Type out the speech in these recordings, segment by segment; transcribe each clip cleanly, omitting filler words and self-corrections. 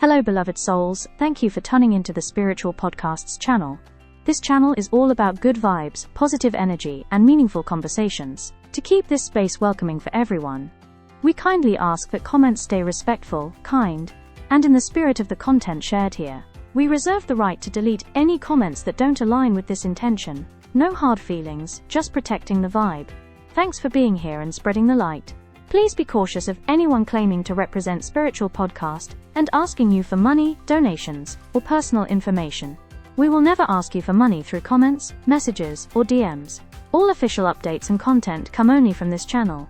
Hello beloved souls, thank you for tuning into the Spiritual Podcasts channel. This channel is all about good vibes, positive energy, and meaningful conversations. To keep this space welcoming for everyone, we kindly ask that comments stay respectful, kind, and in the spirit of the content shared here. We reserve the right to delete any comments that don't align with this intention. No hard feelings, just protecting the vibe. Thanks for being here and spreading the light. Please be cautious of anyone claiming to represent Spiritual Podcast and asking you for money, donations, or personal information. We will never ask you for money through comments, messages, or DMs. All official updates and content come only from this channel.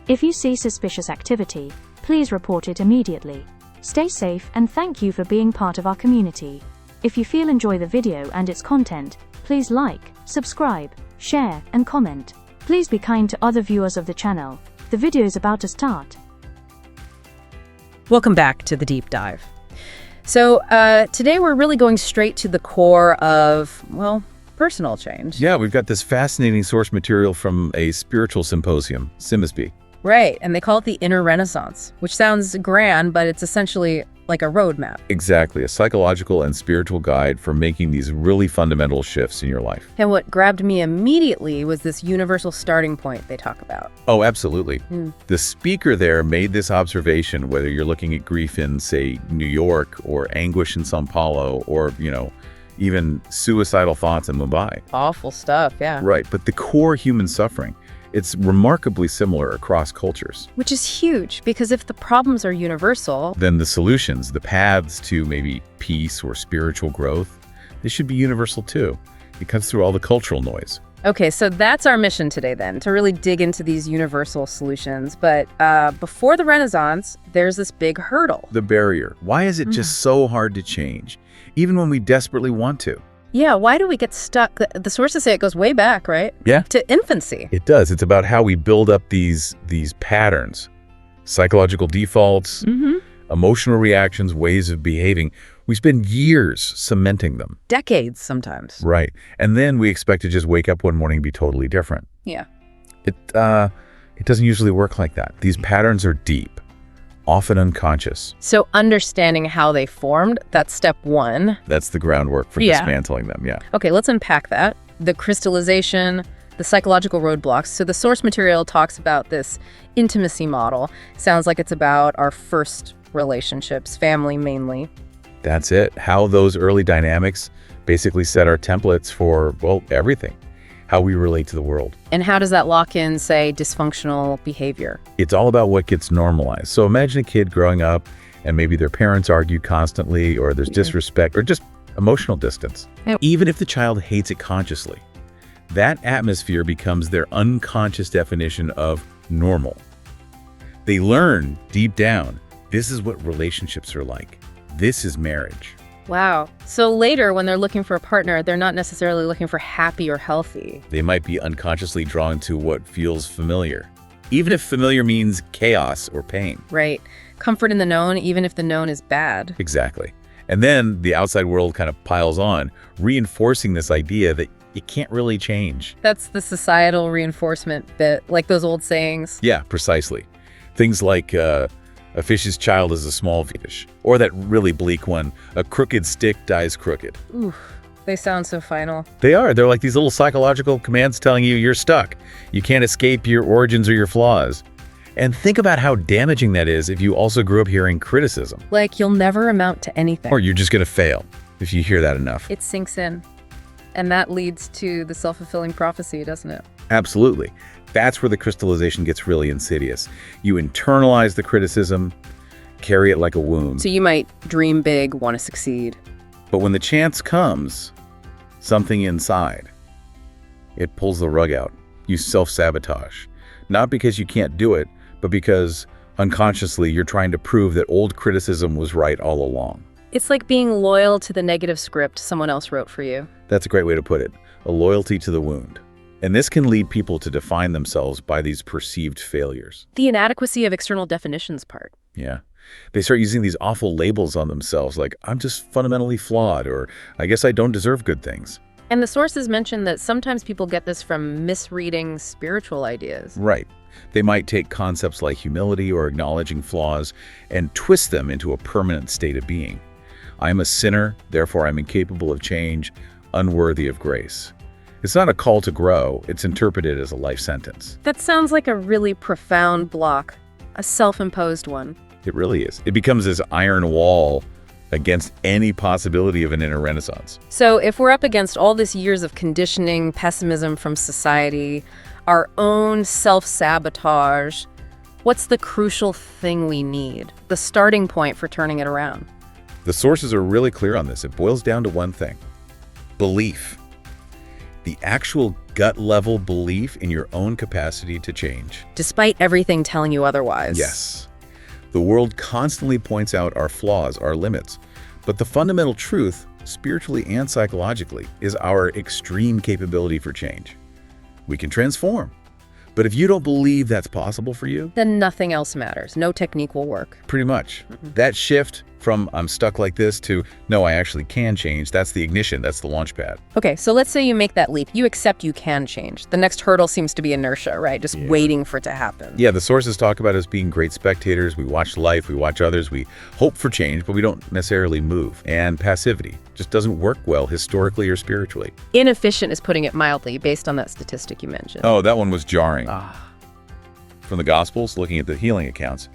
If you see suspicious activity, please report it immediately. Stay safe and thank you for being part of our community. If you enjoy the video and its content, please like, subscribe, share, and comment. Please be kind to other viewers of the channel. The video is about to start. Welcome back to the deep dive. So today we're really going straight to the core of, well, personal change. Yeah, we've got this fascinating source material from a spiritual symposium, SIMESPE. Right, and they call it the Inner Renaissance, which sounds grand, but it's essentially like a roadmap. Exactly, a psychological and spiritual guide for making these really fundamental shifts in your life. And what grabbed me immediately was this universal starting point they talk about. Oh, absolutely. The speaker there made this observation, whether you're looking at grief in, say, New York, or anguish in Sao Paulo, or, even suicidal thoughts in Mumbai. Awful stuff, yeah. Right, but the core human suffering, it's remarkably similar across cultures. Which is huge, because if the problems are universal, then the solutions, the paths to maybe peace or spiritual growth, they should be universal too. It cuts through all the cultural noise. Okay, so that's our mission today then, to really dig into these universal solutions. But before the Renaissance, there's this big hurdle. The barrier. Why is it just so hard to change, even when we desperately want to? Yeah, why do we get stuck? The sources say it goes way back, right? Yeah. To infancy. It does. It's about how we build up these patterns, psychological defaults, emotional reactions, ways of behaving. We spend years cementing them. Decades sometimes. Right. And then we expect to just wake up one morning and be totally different. Yeah. It doesn't usually work like that. These patterns are deep, often unconscious. So understanding how they formed, that's step one. That's the groundwork for dismantling them, yeah. Okay, let's unpack that. The crystallization, the psychological roadblocks. So the source material talks about this intimacy model. Sounds like it's about our first relationships, family mainly. That's it. How those early dynamics basically set our templates for, well, everything. How we relate to the world. And how does that lock in, say, dysfunctional behavior? It's all about what gets normalized. So imagine a kid growing up and maybe their parents argue constantly, or there's disrespect, or just emotional distance. Even if the child hates it consciously, that atmosphere becomes their unconscious definition of normal. They learn deep down, this is what relationships are like. This is marriage. Wow. So later, when they're looking for a partner, they're not necessarily looking for happy or healthy. They might be unconsciously drawn to what feels familiar, even if familiar means chaos or pain. Right. Comfort in the known, even if the known is bad. Exactly. And then the outside world kind of piles on, reinforcing this idea that it can't really change. That's the societal reinforcement bit, like those old sayings. Yeah, precisely. Things like, a fish's child is a small fish. Or that really bleak one, a crooked stick dies crooked. Ooh, they sound so final. They are. They're like these little psychological commands telling you you're stuck. You can't escape your origins or your flaws. And think about how damaging that is if you also grew up hearing criticism. Like you'll never amount to anything. Or you're just going to fail if you hear that enough. It sinks in. And that leads to the self-fulfilling prophecy, doesn't it? Absolutely. That's where the crystallization gets really insidious. You internalize the criticism, carry it like a wound. So you might dream big, want to succeed. But when the chance comes, something inside, it pulls the rug out. You self-sabotage. Not because you can't do it, but because unconsciously you're trying to prove that old criticism was right all along. It's like being loyal to the negative script someone else wrote for you. That's a great way to put it. A loyalty to the wound. And this can lead people to define themselves by these perceived failures. The inadequacy of external definitions part. Yeah. They start using these awful labels on themselves like, I'm just fundamentally flawed, or I guess I don't deserve good things. And the sources mention that sometimes people get this from misreading spiritual ideas. Right. They might take concepts like humility or acknowledging flaws and twist them into a permanent state of being. I am a sinner, therefore I'm incapable of change, unworthy of grace. It's not a call to grow, it's interpreted as a life sentence. That sounds like a really profound block, a self-imposed one. It really is. It becomes this iron wall against any possibility of an inner renaissance. So if we're up against all this years of conditioning, pessimism from society, our own self-sabotage, what's the crucial thing we need? The starting point for turning it around? The sources are really clear on this. It boils down to one thing: belief. The actual gut-level belief in your own capacity to change. Despite everything telling you otherwise. Yes. The world constantly points out our flaws, our limits. But the fundamental truth, spiritually and psychologically, is our extreme capability for change. We can transform. But if you don't believe that's possible for you, then nothing else matters. No technique will work. pretty much. That shift from I'm stuck like this to no, I actually can change, that's the ignition, that's the launch pad. Okay, so let's say you make that leap. You accept you can change. The next hurdle seems to be inertia, right? Just waiting for it to happen. Yeah, the sources talk about us being great spectators. We watch life, we watch others, we hope for change, but we don't necessarily move. And passivity just doesn't work well historically or spiritually. Inefficient is putting it mildly, based on that statistic you mentioned. Oh, that one was jarring. From the Gospels, looking at the healing accounts,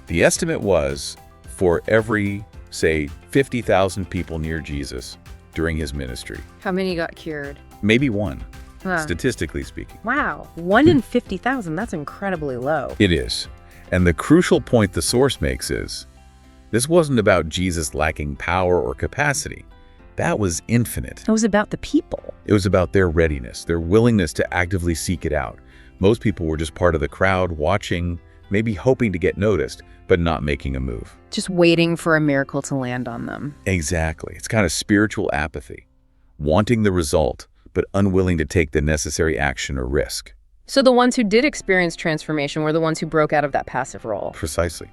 the estimate was for every, say, 50,000 people near Jesus during his ministry, How many got cured? maybe one, Huh. statistically speaking. Wow, 1 in 50,000, that's incredibly low. It is. And the crucial point the source makes is, this wasn't about Jesus lacking power or capacity. That was infinite. It was about the people. It was about their readiness, their willingness to actively seek it out. Most people were just part of the crowd, watching, maybe hoping to get noticed, but not making a move. Just waiting for a miracle to land on them. Exactly. It's kind of spiritual apathy, wanting the result, but unwilling to take the necessary action or risk. So the ones who did experience transformation were the ones who broke out of that passive role. Precisely.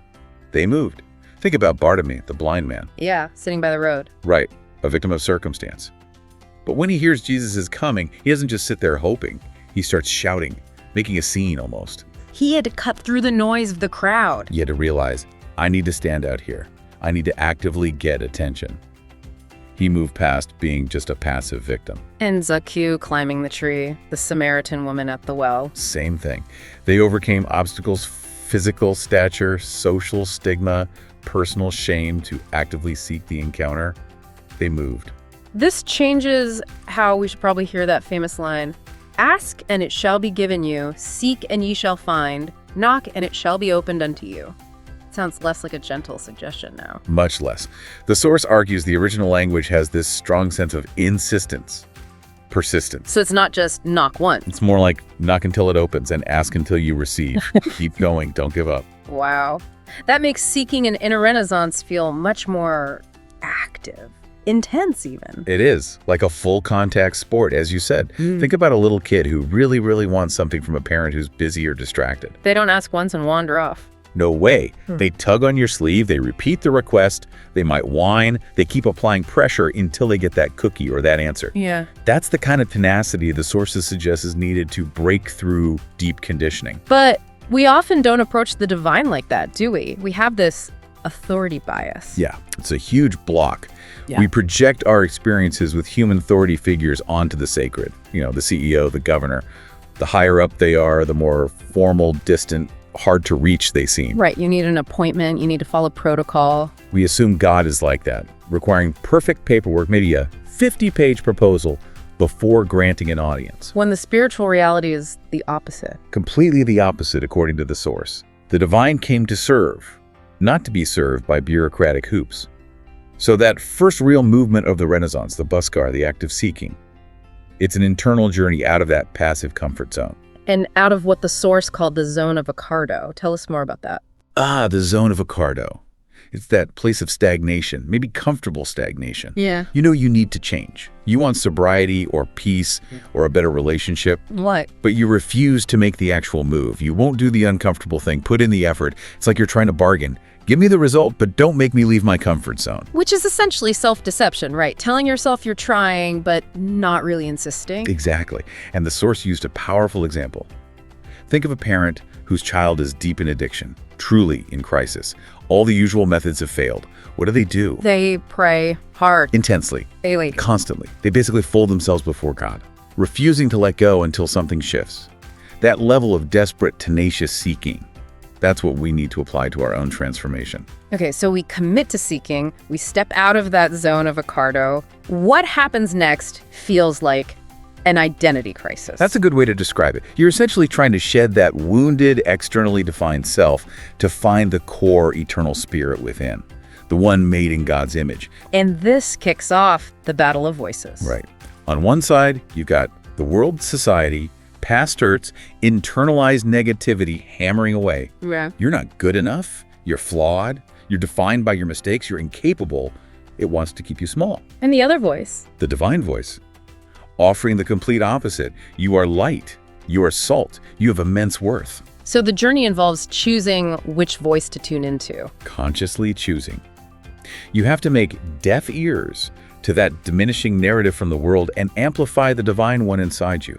They moved. Think about Bartimaeus, the blind man. Yeah, sitting by the road. Right, a victim of circumstance. But when he hears Jesus is coming, he doesn't just sit there hoping. He starts shouting, making a scene almost. He had to cut through the noise of the crowd. He had to realize, I need to stand out here. I need to actively get attention. He moved past being just a passive victim. And Zacchaeus climbing the tree, the Samaritan woman at the well. Same thing. They overcame obstacles, physical stature, social stigma, personal shame to actively seek the encounter. They moved. This changes how we should probably hear that famous line. Ask, and it shall be given you. Seek, and ye shall find. Knock, and it shall be opened unto you. It sounds less like a gentle suggestion now. Much less. The source argues the original language has this strong sense of insistence, persistence. So it's not just knock once. It's more like knock until it opens and ask until you receive. Keep going, don't give up. Wow. That makes seeking an inner renaissance feel much more active. Intense even. It is, like a full contact sport, as you said. Think about a little kid who really, really wants something from a parent who's busy or distracted. They don't ask once and wander off. No way. They tug on your sleeve, they repeat the request, they might whine, they keep applying pressure until they get that cookie or that answer. Yeah. That's the kind of tenacity the sources suggest is needed to break through deep conditioning. But we often don't approach the divine like that, do we? We have this authority bias. Yeah, it's a huge block. Yeah. We project our experiences with human authority figures onto the sacred. You know, the CEO, the governor. The higher up they are, the more formal, distant, hard to reach they seem. Right, you need an appointment, you need to follow protocol. We assume God is like that, requiring perfect paperwork, maybe a 50-page proposal before granting an audience. When the spiritual reality is the opposite. Completely the opposite, according to the source. The divine came to serve, not to be served by bureaucratic hoops. So that first real movement of the Renaissance, the buskar, the act of seeking, it's an internal journey out of that passive comfort zone. And out of what the source called the zone of Ricardo. Tell us more about that. Ah, the zone of Ricardo. It's that place of stagnation, maybe comfortable stagnation. Yeah. You know you need to change. You want sobriety or peace or a better relationship, What? but you refuse to make the actual move. You won't do the uncomfortable thing, put in the effort. It's like you're trying to bargain. Give me the result, but don't make me leave my comfort zone. Which is essentially self-deception, right? Telling yourself you're trying, but not really insisting. Exactly. And the source used a powerful example. Think of a parent whose child is deep in addiction, truly in crisis. All the usual methods have failed. What do? They pray hard. Intensely. Daily. Constantly. They basically fold themselves before God, refusing to let go until something shifts. That level of desperate, tenacious seeking, that's what we need to apply to our own transformation. Okay, so we commit to seeking, we step out of that zone of Ricardo. What happens next feels like an identity crisis. That's a good way to describe it. You're essentially trying to shed that wounded, externally defined self to find the core eternal spirit within, the one made in God's image. And this kicks off the battle of voices. Right. On one side, you've got the world, society, past hurts, internalized negativity hammering away. Yeah. You're not good enough. You're flawed. You're defined by your mistakes. You're incapable. It wants to keep you small. And the other voice? The divine voice, offering the complete opposite. You are light. You are salt. You have immense worth. So the journey involves choosing which voice to tune into. Consciously choosing. You have to make deaf ears to that diminishing narrative from the world and amplify the divine one inside you.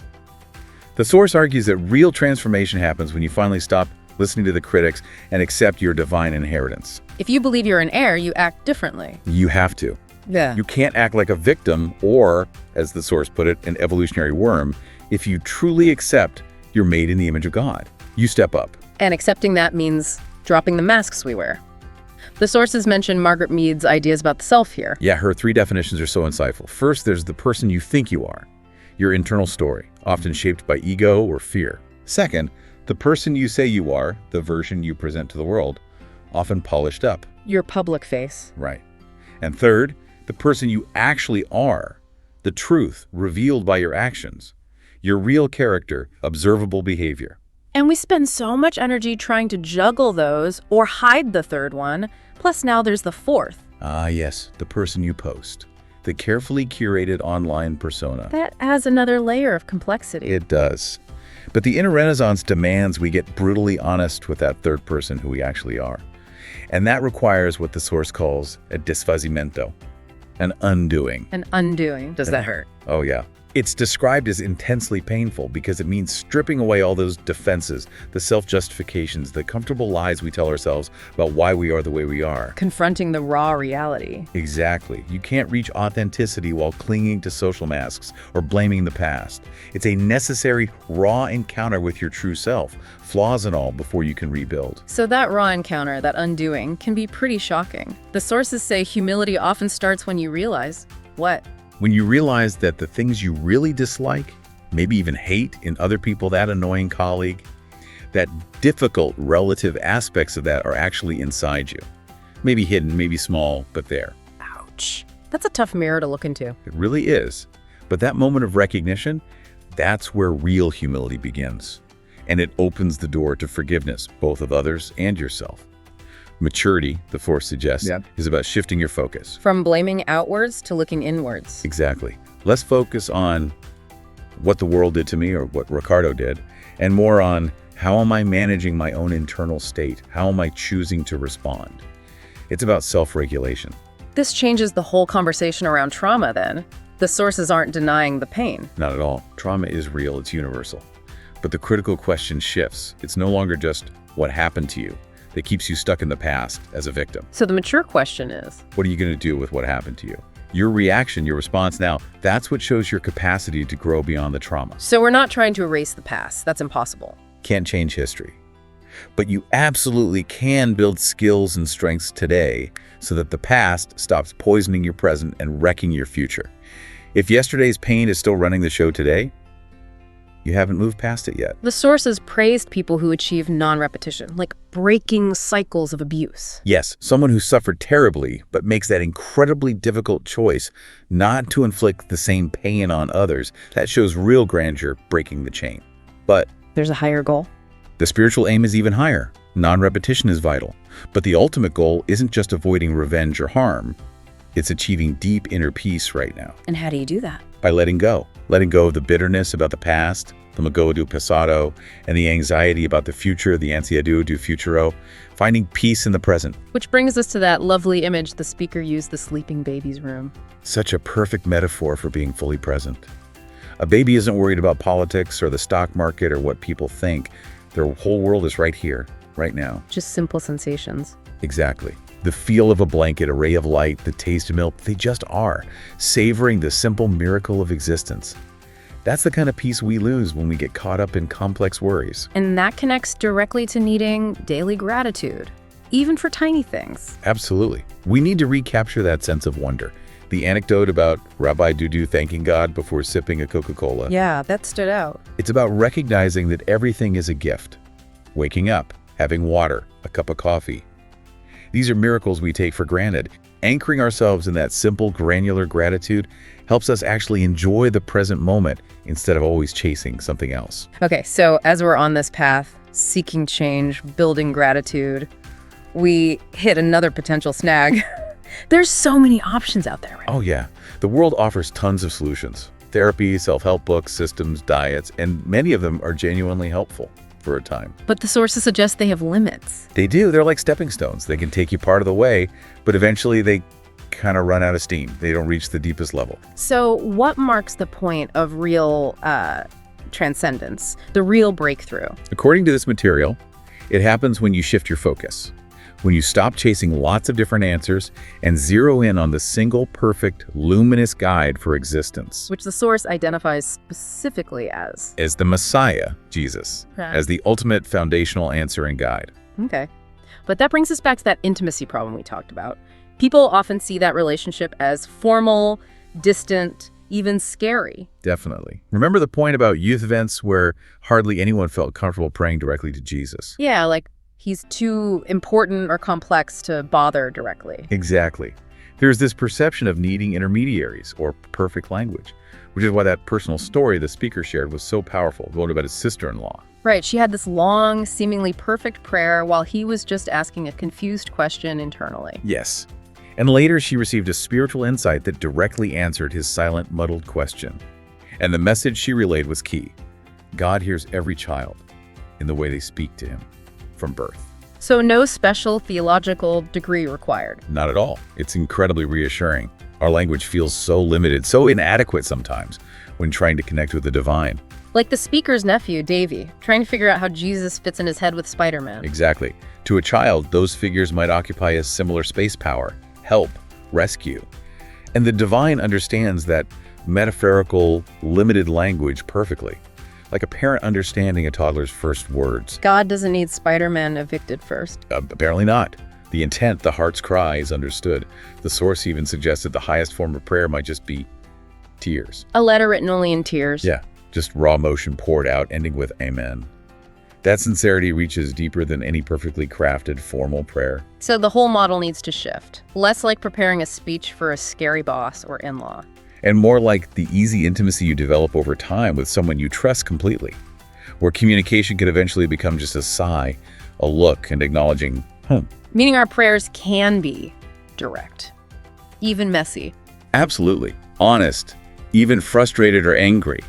The Source argues that real transformation happens when you finally stop listening to the critics and accept your divine inheritance. If you believe you're an heir, you act differently. You have to. Yeah. You can't act like a victim or, as the Source put it, an evolutionary worm. If you truly accept you're made in the image of God, you step up. And accepting that means dropping the masks we wear. The sources mention Margaret Mead's ideas about the self here. Yeah, her 3 definitions are so insightful. First, there's the person you think you are, your internal story, often shaped by ego or fear. Second, the person you say you are, the version you present to the world, often polished up. Your public face. Right. And third, the person you actually are, the truth revealed by your actions, your real character, observable behavior. And we spend so much energy trying to juggle those or hide the third one. Plus now there's the fourth. Ah, yes, the person you post, the carefully curated online persona. That adds another layer of complexity. It does. But the inner renaissance demands we get brutally honest with that third person who we actually are. And that requires what the Source calls a disfacimento, an undoing. An undoing. Does that hurt? Oh, yeah. It's described as intensely painful because it means stripping away all those defenses, the self-justifications, the comfortable lies we tell ourselves about why we are the way we are. Confronting the raw reality. Exactly. You can't reach authenticity while clinging to social masks or blaming the past. It's a necessary, raw encounter with your true self, flaws and all, before you can rebuild. So that raw encounter, that undoing, can be pretty shocking. The sources say humility often starts when you realize what? When you realize that the things you really dislike, maybe even hate in other people, that annoying colleague, that difficult relative aspects of that are actually inside you. Maybe hidden, maybe small, but there. Ouch. That's a tough mirror to look into. It really is. But that moment of recognition, that's where real humility begins. And it opens the door to forgiveness, both of others and yourself. Maturity, the Force suggests, is about shifting your focus. From blaming outwards to looking inwards. Exactly. Less focus on what the world did to me or what Ricardo did, and more on how am I managing my own internal state? How am I choosing to respond? It's about self-regulation. This changes the whole conversation around trauma then. The sources aren't denying the pain. Not at all. Trauma is real. It's universal. But the critical question shifts. It's no longer just what happened to you that keeps you stuck in the past as a victim. So the mature question is, what are you going to do with what happened to you? Your reaction, your response now, that's what shows your capacity to grow beyond the trauma. So we're not trying to erase the past. That's impossible. Can't change history. But you absolutely can build skills and strengths today so that the past stops poisoning your present and wrecking your future. If yesterday's pain is still running the show today, you haven't moved past it yet. The sources praised people who achieve non-repetition, like breaking cycles of abuse. Yes, someone who suffered terribly, but makes that incredibly difficult choice not to inflict the same pain on others. That shows real grandeur, breaking the chain. But there's a higher goal. The spiritual aim is even higher. Non-repetition is vital. But the ultimate goal isn't just avoiding revenge or harm. It's achieving deep inner peace right now. And how do you do that? By letting go. Letting go of the bitterness about the past, the magoa do passado, and the anxiety about the future, the ansiedade do futuro. Finding peace in the present. Which brings us to that lovely image the speaker used, the sleeping baby's room. Such a perfect metaphor for being fully present. A baby isn't worried about politics or the stock market or what people think. Their whole world is right here, right now. Just simple sensations. Exactly. The feel of a blanket, a ray of light, the taste of milk, they just are, savoring the simple miracle of existence. That's the kind of peace we lose when we get caught up in complex worries. And that connects directly to needing daily gratitude, even for tiny things. Absolutely. We need to recapture that sense of wonder. The anecdote about Rabbi Dudu thanking God before sipping a Coca-Cola. Yeah, that stood out. It's about recognizing that everything is a gift. Waking up, having water, a cup of coffee. These are miracles we take for granted. Anchoring ourselves in that simple, granular gratitude helps us actually enjoy the present moment instead of always chasing something else. Okay, so as we're on this path, seeking change, building gratitude, we hit another potential snag. There's so many options out there right now. Oh yeah, the world offers tons of solutions. Therapy, self-help books, systems, diets, and many of them are genuinely helpful for a time. But the sources suggest they have limits. They do. They're like stepping stones. They can take you part of the way, but eventually they kind of run out of steam. They don't reach the deepest level. So what marks the point of real transcendence, the real breakthrough? According to this material, it happens when you shift your focus, when you stop chasing lots of different answers and zero in on the single perfect, luminous guide for existence. Which the source identifies specifically as the Messiah, Jesus, Yeah. as the ultimate foundational answer and guide. Okay. But that brings us back to that intimacy problem we talked about. People often see that relationship as formal, distant, even scary. Definitely. Remember the point about youth events where hardly anyone felt comfortable praying directly to Jesus? Yeah, like he's too important or complex to bother directly. Exactly. There's this perception of needing intermediaries or perfect language, which is why that personal story the speaker shared was so powerful, the one about his sister-in-law. Right, she had this long, seemingly perfect prayer while he was just asking a confused question internally. Yes. And later she received a spiritual insight that directly answered his silent, muddled question. And the message she relayed was key. God hears every child in the way they speak to him from birth. So no special theological degree required. Not at all. It's incredibly reassuring. Our language feels so limited, so inadequate sometimes when trying to connect with the divine. Like the speaker's nephew, Davy, trying to figure out how Jesus fits in his head with Spider-Man. Exactly. To a child, those figures might occupy a similar space power, help, rescue. And the divine understands that metaphorical, limited language perfectly, like a parent understanding a toddler's first words. God doesn't need Spider-Man evicted first. Apparently not. The intent, the heart's cry, is understood. The source even suggested the highest form of prayer might just be tears. A letter written only in tears. Yeah, just raw emotion poured out, ending with amen. That sincerity reaches deeper than any perfectly crafted formal prayer. So the whole model needs to shift. Less like preparing a speech for a scary boss or in-law. And more like the easy intimacy you develop over time with someone you trust completely, where communication could eventually become just a sigh, a look, and acknowledging, Meaning our prayers can be direct, even messy. Absolutely. Honest, even frustrated or angry.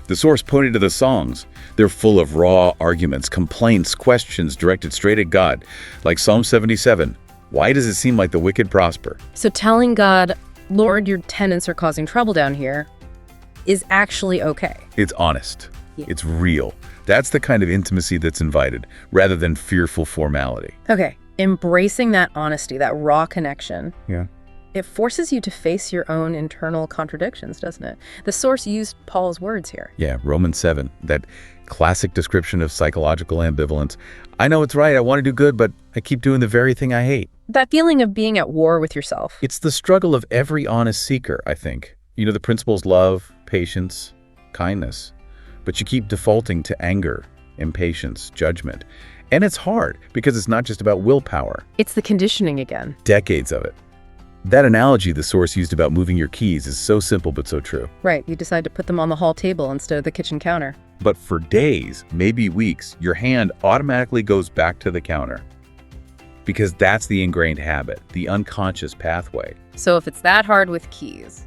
The source pointed to the songs. They're full of raw arguments, complaints, questions directed straight at God. Like Psalm 77, why does it seem like the wicked prosper? So telling God, Lord, your tenants are causing trouble down here, is actually okay. It's honest. Yeah. It's real. That's the kind of intimacy that's invited, rather than fearful formality. Okay, embracing that honesty, that raw connection. Yeah. It forces you to face your own internal contradictions, doesn't it? The source used Paul's words here. Yeah, Romans 7, that classic description of psychological ambivalence. I know it's right, I want to do good, but I keep doing the very thing I hate. That feeling of being at war with yourself. It's the struggle of every honest seeker, I think. You know, the principles love, patience, kindness. But you keep defaulting to anger, impatience, judgment. And it's hard, because it's not just about willpower. It's the conditioning again. Decades of it. That analogy the source used about moving your keys is so simple but so true. Right, you decide to put them on the hall table instead of the kitchen counter. But for days, maybe weeks, your hand automatically goes back to the counter. Because that's the ingrained habit, the unconscious pathway. So if it's that hard with keys.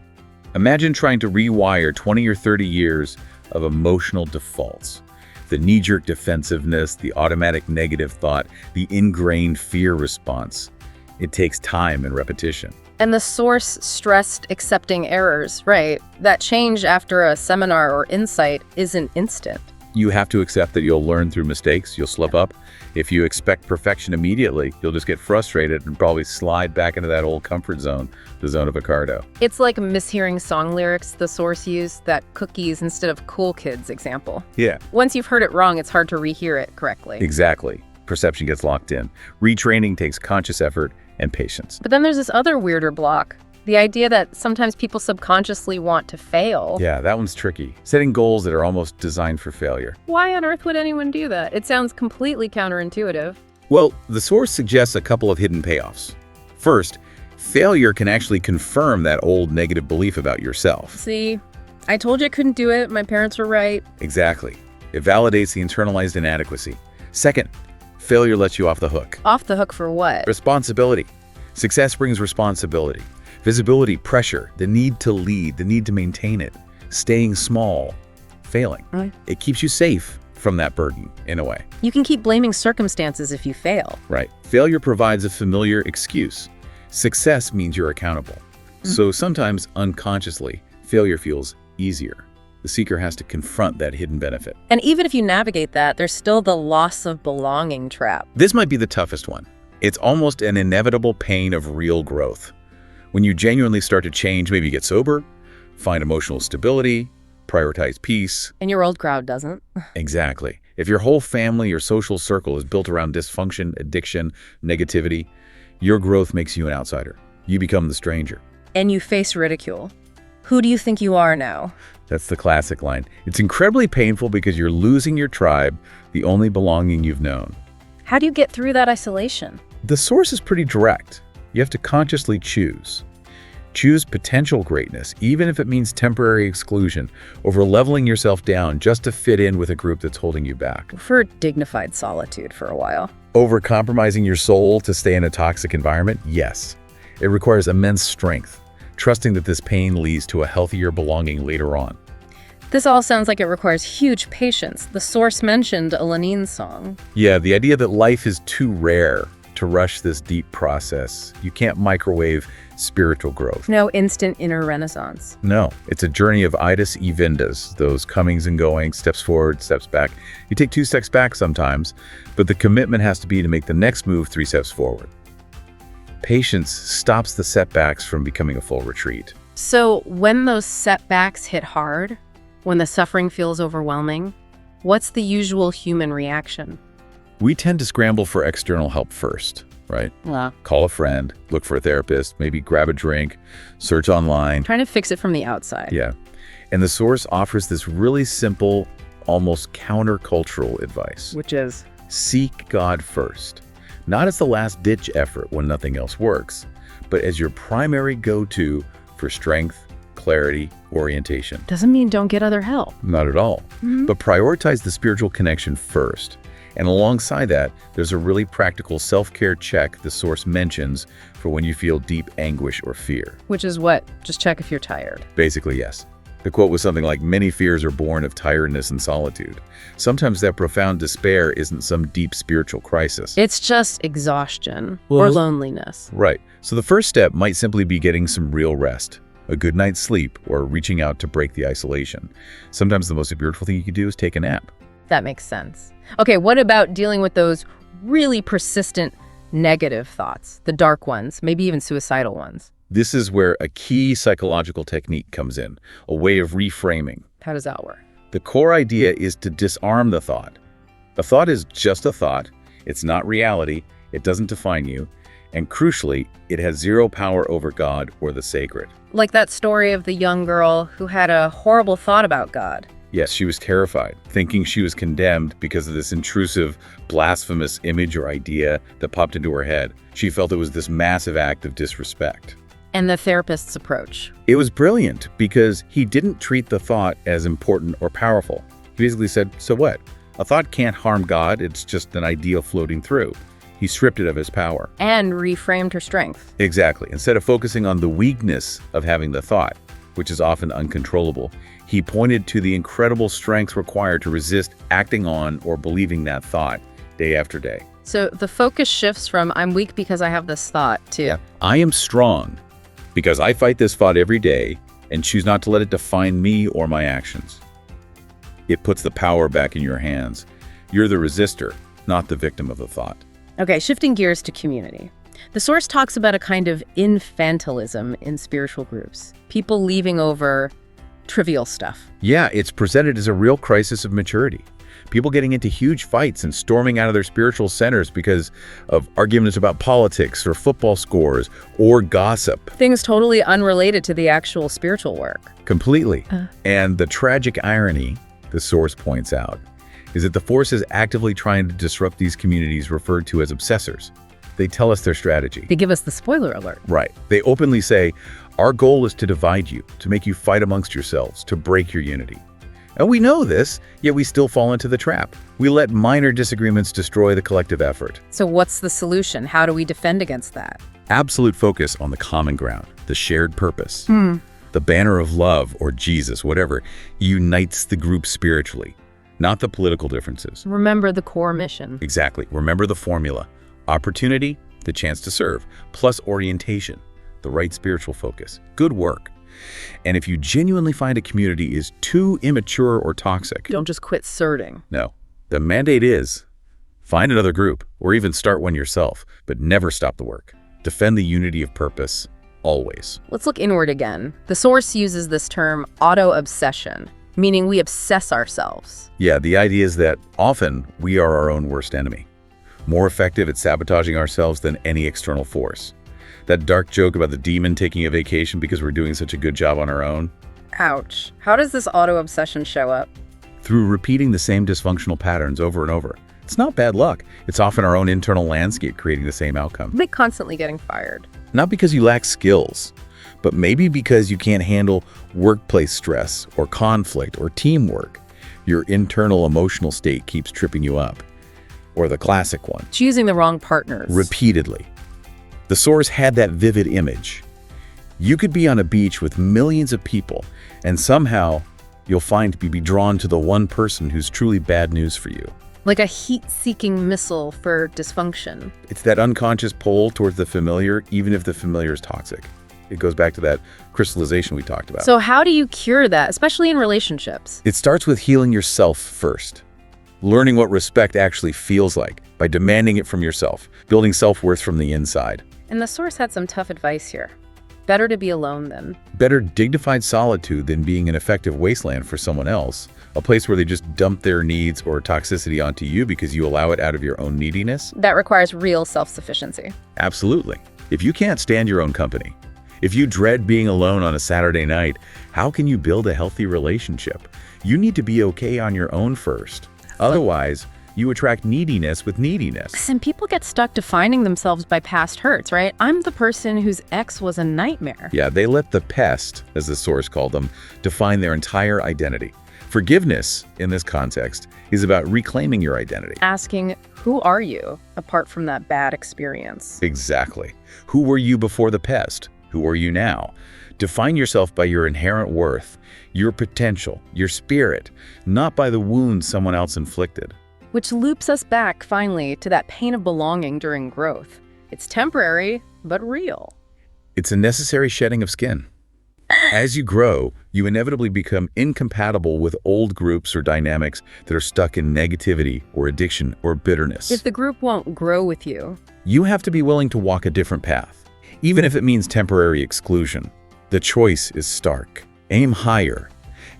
Imagine trying to rewire 20 or 30 years of emotional defaults. The knee-jerk defensiveness, the automatic negative thought, the ingrained fear response. It takes time and repetition. And the source stressed accepting errors, right? That change after a seminar or insight isn't instant. You have to accept that you'll learn through mistakes, you'll slip up. If you expect perfection immediately, you'll just get frustrated and probably slide back into that old comfort zone, the zone of Ricardo. It's like mishearing song lyrics the source used, that cookies instead of cool kids example. Yeah. Once you've heard it wrong, it's hard to rehear it correctly. Exactly. Perception gets locked in. Retraining takes conscious effort and patience. But then there's this other weirder block. The idea that sometimes people subconsciously want to fail. Yeah, that one's tricky. Setting goals that are almost designed for failure. Why on earth would anyone do that? It sounds completely counterintuitive. Well, the source suggests a couple of hidden payoffs. First, failure can actually confirm that old negative belief about yourself. See, I told you I couldn't do it. My parents were right. Exactly. It validates the internalized inadequacy. Second, failure lets you off the hook. Off the hook for what? Responsibility. Success brings responsibility. Visibility, pressure, the need to lead, the need to maintain it, staying small, failing. Right. It keeps you safe from that burden, in a way. You can keep blaming circumstances if you fail. Right. Failure provides a familiar excuse. Success means you're accountable. So sometimes, unconsciously, failure feels easier. The seeker has to confront that hidden benefit. And even if you navigate that, there's still the loss of belonging trap. This might be the toughest one. It's almost an inevitable pain of real growth. When you genuinely start to change, maybe get sober, find emotional stability, prioritize peace. And your old crowd doesn't. Exactly. If your whole family or social circle is built around dysfunction, addiction, negativity, your growth makes you an outsider. You become the stranger. And you face ridicule. Who do you think you are now? That's the classic line. It's incredibly painful because you're losing your tribe, the only belonging you've known. How do you get through that isolation? The source is pretty direct. You have to consciously choose. Choose potential greatness, even if it means temporary exclusion, over leveling yourself down just to fit in with a group that's holding you back. For dignified solitude for a while. Over compromising your soul to stay in a toxic environment? Yes. It requires immense strength, trusting that this pain leads to a healthier belonging later on. This all sounds like it requires huge patience. The source mentioned a Lenin song. Yeah, the idea that life is too rare to rush this deep process. You can't microwave spiritual growth. No instant inner renaissance. No, it's a journey of idas e vindas, those comings and goings, steps forward, steps back. You take 2 steps back sometimes, but the commitment has to be to make the next move 3 steps forward. Patience stops the setbacks from becoming a full retreat. So when those setbacks hit hard, when the suffering feels overwhelming, what's the usual human reaction? We tend to scramble for external help first, right? Yeah. Call a friend, look for a therapist, maybe grab a drink, search online. Trying to fix it from the outside. Yeah. And the source offers this really simple, almost countercultural advice. Which is? Seek God first. Not as the last-ditch effort when nothing else works, but as your primary go-to for strength, clarity, orientation. Doesn't mean don't get other help. Not at all. But prioritize the spiritual connection first. And alongside that, there's a really practical self-care check the source mentions for when you feel deep anguish or fear. Which is what? Just check if you're tired. Basically, yes. The quote was something like, "Many fears are born of tiredness and solitude." Sometimes that profound despair isn't some deep spiritual crisis. It's just exhaustion or loneliness. Right. So the first step might simply be getting some real rest, a good night's sleep, or reaching out to break the isolation. Sometimes the most spiritual thing you can do is take a nap. That makes sense. Okay, what about dealing with those really persistent negative thoughts, the dark ones, maybe even suicidal ones? This is where a key psychological technique comes in, a way of reframing. How does that work? The core idea is to disarm the thought. A thought is just a thought. It's not reality. It doesn't define you. And crucially, it has zero power over God or the sacred. Like that story of the young girl who had a horrible thought about God. Yes, she was terrified, thinking she was condemned because of this intrusive, blasphemous image or idea that popped into her head. She felt it was this massive act of disrespect. And the therapist's approach. It was brilliant because he didn't treat the thought as important or powerful. He basically said, so what? A thought can't harm God, it's just an idea floating through. He stripped it of his power. And reframed her strength. Exactly. Instead of focusing on the weakness of having the thought, which is often uncontrollable, he pointed to the incredible strength required to resist acting on or believing that thought day after day. So the focus shifts from I'm weak because I have this thought to I am strong because I fight this thought every day and choose not to let it define me or my actions. It puts the power back in your hands. You're the resistor, not the victim of the thought. Okay, shifting gears to community. The source talks about a kind of infantilism in spiritual groups, people leaving over trivial stuff. Yeah, it's presented as a real crisis of maturity. People getting into huge fights and storming out of their spiritual centers because of arguments about politics or football scores or gossip. Things totally unrelated to the actual spiritual work. Completely. And the tragic irony, the source points out, is that the force is actively trying to disrupt these communities referred to as obsessors. They tell us their strategy. They give us the spoiler alert. Right. They openly say, our goal is to divide you, to make you fight amongst yourselves, to break your unity. And we know this, yet we still fall into the trap. We let minor disagreements destroy the collective effort. So what's the solution? How do we defend against that? Absolute focus on the common ground, the shared purpose. The banner of love, or Jesus, whatever, unites the group spiritually, not the political differences. Remember the core mission. Exactly. Remember the formula. Opportunity, the chance to serve, plus orientation, the right spiritual focus. Good work. And if you genuinely find a community is too immature or toxic, Don't just quit serving. no. The mandate is find another group or even start one yourself, but never stop the work. Defend the unity of purpose, always. Let's look inward again. The source uses this term auto-obsession, meaning we obsess ourselves. Yeah, the idea is that often we are our own worst enemy, more effective at sabotaging ourselves than any external force. That dark joke about the demon taking a vacation because we're doing such a good job on our own. Ouch. How does this auto-obsession show up? Through repeating the same dysfunctional patterns over and over. It's not bad luck. It's often our own internal landscape creating the same outcome. Like constantly getting fired. Not because you lack skills, but maybe because you can't handle workplace stress or conflict or teamwork. Your internal emotional state keeps tripping you up. Or the classic one. Choosing the wrong partners. Repeatedly. The source had that vivid image. You could be on a beach with millions of people, and somehow you'll find you be drawn to the one person who's truly bad news for you. Like a heat-seeking missile for dysfunction. It's that unconscious pull towards the familiar, even if the familiar is toxic. It goes back to that crystallization we talked about. So how do you cure that, especially in relationships? It starts with healing yourself first. Learning what respect actually feels like by demanding it from yourself, building self-worth from the inside. And the source had some tough advice here. Better to be alone than. Better dignified solitude than being an effective wasteland for someone else, a place where they just dump their needs or toxicity onto you because you allow it out of your own neediness. That requires real self-sufficiency. Absolutely. If you can't stand your own company, if you dread being alone on a Saturday night, how can you build a healthy relationship? You need to be okay on your own first. Otherwise, you attract neediness with neediness. And people get stuck defining themselves by past hurts, right? I'm the person whose ex was a nightmare. Yeah, they let the pest, as the source called them, define their entire identity. Forgiveness, in this context, is about reclaiming your identity. Asking, who are you, apart from that bad experience? Exactly. Who were you before the pest? Who are you now? Define yourself by your inherent worth, your potential, your spirit, not by the wounds someone else inflicted. Which loops us back, finally, to that pain of belonging during growth. It's temporary, but real. It's a necessary shedding of skin. As you grow, you inevitably become incompatible with old groups or dynamics that are stuck in negativity or addiction or bitterness. If the group won't grow with you, you have to be willing to walk a different path, even if it means temporary exclusion. The choice is stark. Aim higher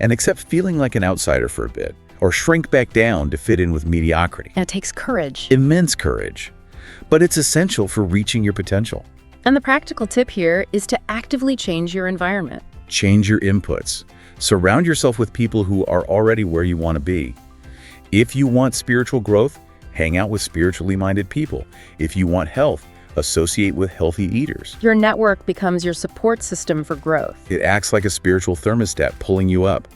and accept feeling like an outsider for a bit, or shrink back down to fit in with mediocrity. and it takes courage. Immense courage, but it's essential for reaching your potential. And the practical tip here is to actively change your environment. Change your inputs. Surround yourself with people who are already where you want to be. If you want spiritual growth, hang out with spiritually minded people. If you want health, associate with healthy eaters. Your network becomes your support system for growth. It acts like a spiritual thermostat pulling you up.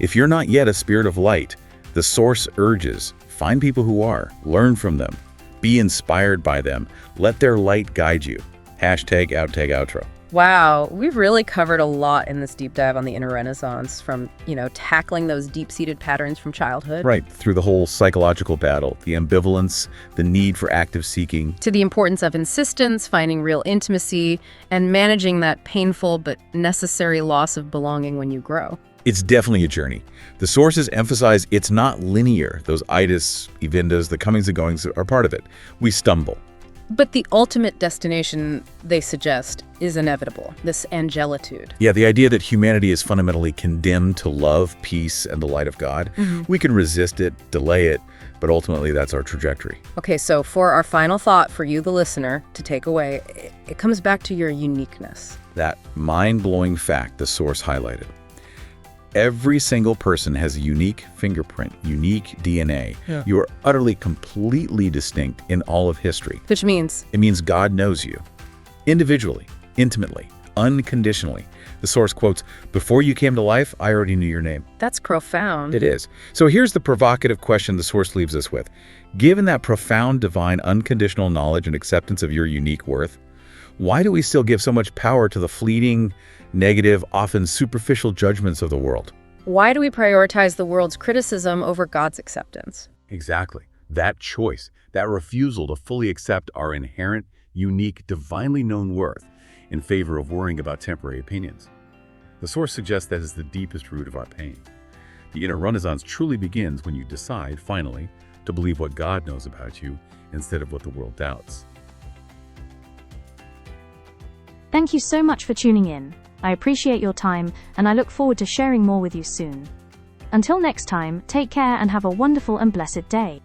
If you're not yet a spirit of light, the source urges, find people who are, learn from them, be inspired by them, let their light guide you. Hashtag outtag outro. Wow, we've really covered a lot in this deep dive on the inner renaissance, from, tackling those deep-seated patterns from childhood. Right, through the whole psychological battle, the ambivalence, the need for active seeking. To the importance of insistence, finding real intimacy, and managing that painful but necessary loss of belonging when you grow. It's definitely a journey. The sources emphasize it's not linear. Those idas, evendas, the comings and goings are part of it. We stumble. But the ultimate destination, they suggest, is inevitable, this angelitude. Yeah, the idea that humanity is fundamentally condemned to love, peace, and the light of God. We can resist it, delay it, but ultimately that's our trajectory. Okay, so for our final thought for you, the listener, to take away, it comes back to your uniqueness. That mind-blowing fact the source highlighted. Every single person has a unique fingerprint, unique DNA. Yeah. You are utterly, completely distinct in all of history. Which means? It means God knows you. Individually, intimately, unconditionally. The source quotes, "Before you came to life, I already knew your name." That's profound. It is. So here's the provocative question the source leaves us with. Given that profound, divine, unconditional knowledge and acceptance of your unique worth, why do we still give so much power to the fleeting, negative, often superficial judgments of the world? Why do we prioritize the world's criticism over God's acceptance? Exactly. That choice, that refusal to fully accept our inherent, unique, divinely known worth in favor of worrying about temporary opinions. The source suggests that is the deepest root of our pain. The inner renaissance truly begins when you decide, finally, to believe what God knows about you instead of what the world doubts. Thank you so much for tuning in. I appreciate your time, and I look forward to sharing more with you soon. Until next time, take care and have a wonderful and blessed day.